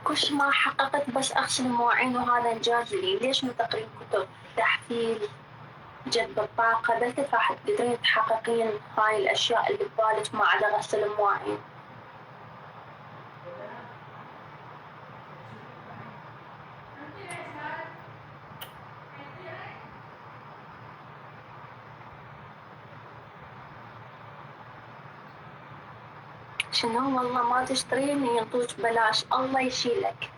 كش ما حققت بس أغسل المواعين وهذا إنجاز لي. ليش من تقريب كتب تحفيز جذب الطاقة؟ بل كيف راح تقدرين تحققين هاي الأشياء اللي ببالك ما عدا غسل المواعين؟ شنو والله ما تشترين ينطوك بلاش، الله يشيلك.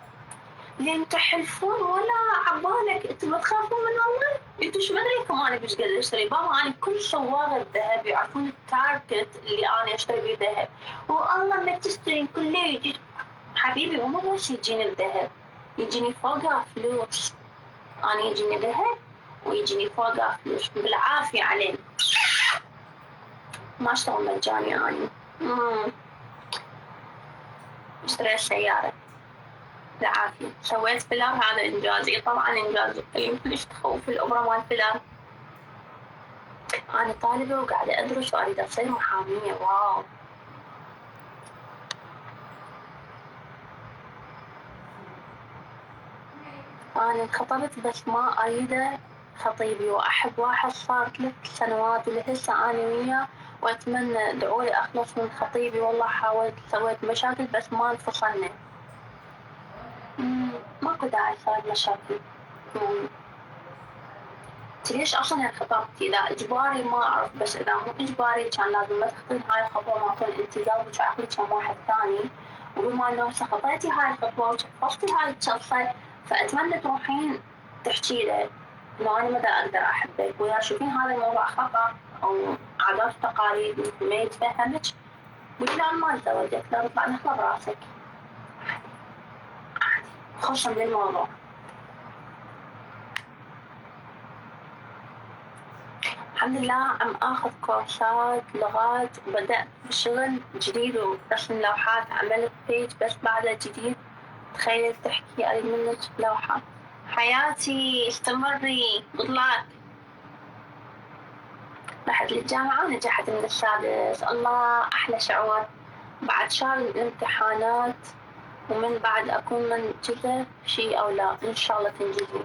لين تحلفون ولا عبالك انتوا ما تخافون من الله؟ انتوا شو مدريكم انا بيش قد اشتري؟ بابا انا كل صواغ الذهب يعرفون التارجت اللي انا اشتري بيه ذهب. والله ما تشترين كله يجي. حبيبي مو بس يجيني الذهب، يجيني فوقها فلوس. انا يجيني ذهب ويجيني فوقها فلوس بالعافية علينا. ما اشتغل مجاني اني. اشتريت سيارة بالعافية. سويت فيلر، هذا إنجازي طبعا. إنجازي كلش تخوف الأمرة مال فيلر. أنا طالبة وقاعدة أدرس وأريد أصير محامية. واو. أنا انخطبت بس ما أريد خطيبي، وأحب واحد صار 3 سنوات ولهسه أنا وياه، وأتمنى ادعولي أخلص من خطيبي. والله حاولت سويت مشاكل بس ما انفصلنا. ماكو داعي صار مشاكل. ليش أصلا انخطبتي؟ إذا إجباري ما أعرف، بس إذا مو إجباري كان لازم ما تخطين هاي الخطوة مالت الالتزام وتعقلي كم واحد ثاني. وبما إنه هسه خطيتي هاي الخطوة وشفصتي هاي الشخصة، فأتمنى تروحين تحكي له إنه أنا مدى أقدر أحبك، وإذا تشوفين هذا الموضوع خطأ أو عادات وتقاليد ما يتفهمك، قولي له أنا ما أتزوجك، لا تطلع نخلة براسك. خشن بالموضوع. الحمد لله عم آخذ كورسات لغات، وبدأت بشغل جديد ورسم لوحات. عملت بيج بس بعده جديد. تخيل تحكي أريد منك لوحة. حياتي استمري. بطلعت رحت للجامعة ونجحت من السادس. الله أحلى شعور بعد شهر الامتحانات، ومن بعد أكون منجزة شي أو لا. إن شاء الله تنجزي.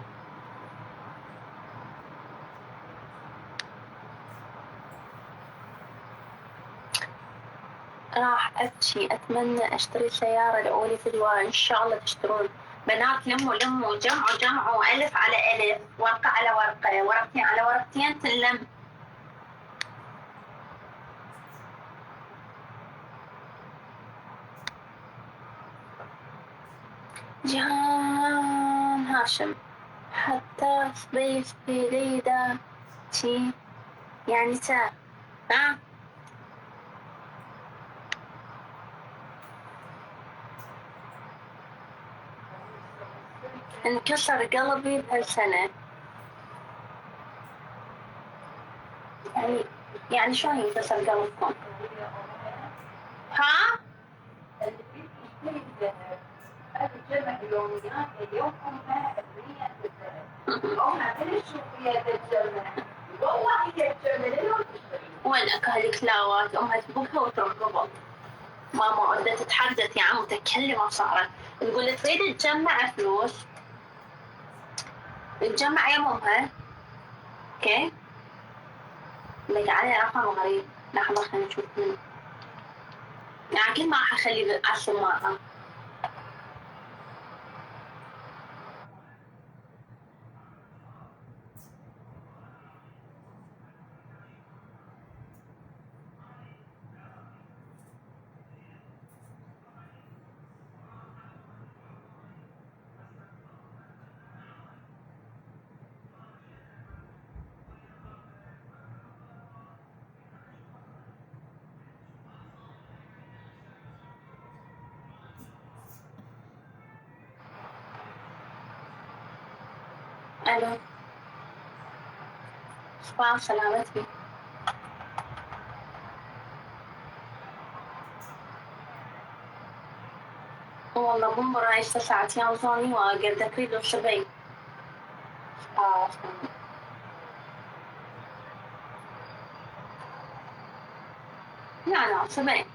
راح أبكي. أتمنى أشتري سيارة لأولي فدوى. إن شاء الله تشترون بنات. لموا جمعوا ألف على ألف، ورقة على ورقة، ورقتين على ورقتين تنلم. جهان هاشم. حتى صبيت في ليلة شي يعني ساعة. انكسر قلبي بهالسنة. يعني شلون ينكسر قلبكم؟ ها؟ الجمع يوميات اليوم أمها أبنية بالذهب. أمها كل شوية تتجمع. والله هي تجمع. وينك هالكلاوات؟ أمها تبكها وترقبها. ماما ودت تتحدث يا عم، متكلمة صارت تقول تريد تجمع فلوس تجمع يا مامها. اوكي لك عليه رقم غريب. لحظة خلينا نشوف منه. يعني كل ما راح اخلي على السماعة. الو صباح سلامتك. والله مو رايح ساعتين وصاني واقدر تريد الشبي. لا شبي.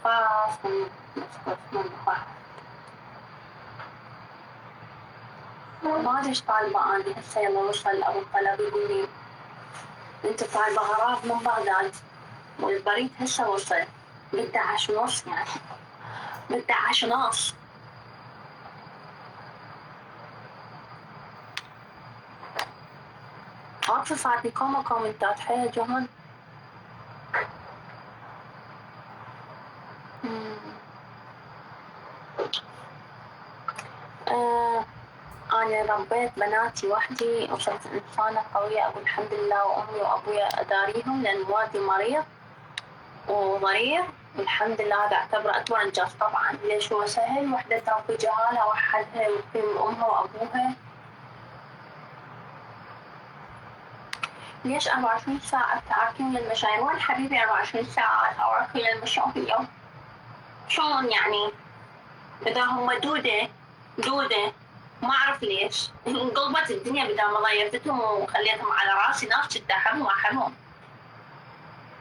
خلاص من ما ادري ايش طالبة اني هسه. يلا وصل ابو الطلب يقول لي انت طالبة غراض من بغداد والبريد هسه وصل ب11:30 يعني ب11:30. عارفة صارت لي كومنتات حيل جهل. أنا ربيت بناتي وحدي وصرت إنسانة قوية أقول الحمد لله، وأمي وأبويا أداريهم لأن والدي مريض وضرير والحمد لله. هذا أعتبره أكبر إنجاز طبعا. ليش هو سهل وحدة تربي جهالها وحدها وتقيم أمها وأبوها؟ ليش 24 ساعة تراكين للمشاهير؟ وين حبيبي 24 ساعة تراكين للمشاهير؟ شلون يعني؟ إذا هم دودة ما أعرف ليش انقلبت الدنيا بدل ما ضيفتهم وخليتهم على راسي ناس كنت أحبهم.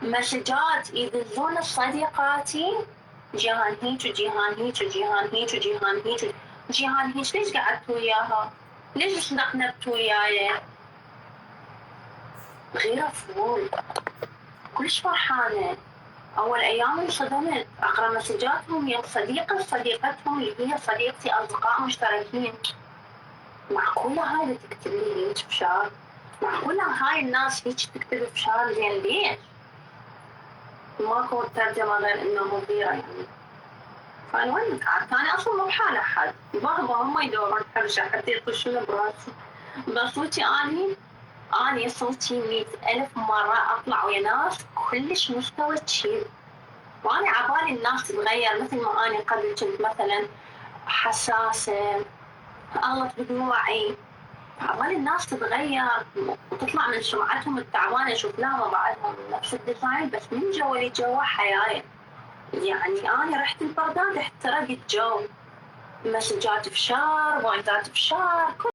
مسجات يذلون صديقاتي جيهان هيك وجيهان هيك وجيهان هيك وجيهان هيك جيهان هيك. ليش قعدت وياها؟ ليش صدقنبت وياي؟ غير فضول. كلش فرحانة. أول أيام انصدمت أقرأ مسجاتهم يا صديقتهم اللي هي صديقتي أصدقاء مشتركين. معقولة هاي اللي تكتب لي هيك بشار؟ معقولة هاي الناس هيك تكتب بشار؟ زين ليش؟ ماكو ترجمة غير إنه مديرة يعني. فأنا وين متعرف؟ أنا أصلا مو بحال أحد. بابا هم يدورون حرشة حتى يخشون براسي. بس صوتي أني صوتي 100,000 مرة أطلع ويا ناس كلش مستوى تشيل. وأنا عبالي الناس تتغير مثل ما أنا قبل كنت مثلا حساسة أغلط بدون وعي. عبالي الناس تتغير وتطلع من سمعتهم التعبانة. شوف لها بعدهم نفس الديزاين بس من جوا لجوا حياة. يعني أنا رحت البغداد احترقت جو. مسجات فشار، فويسات فشار.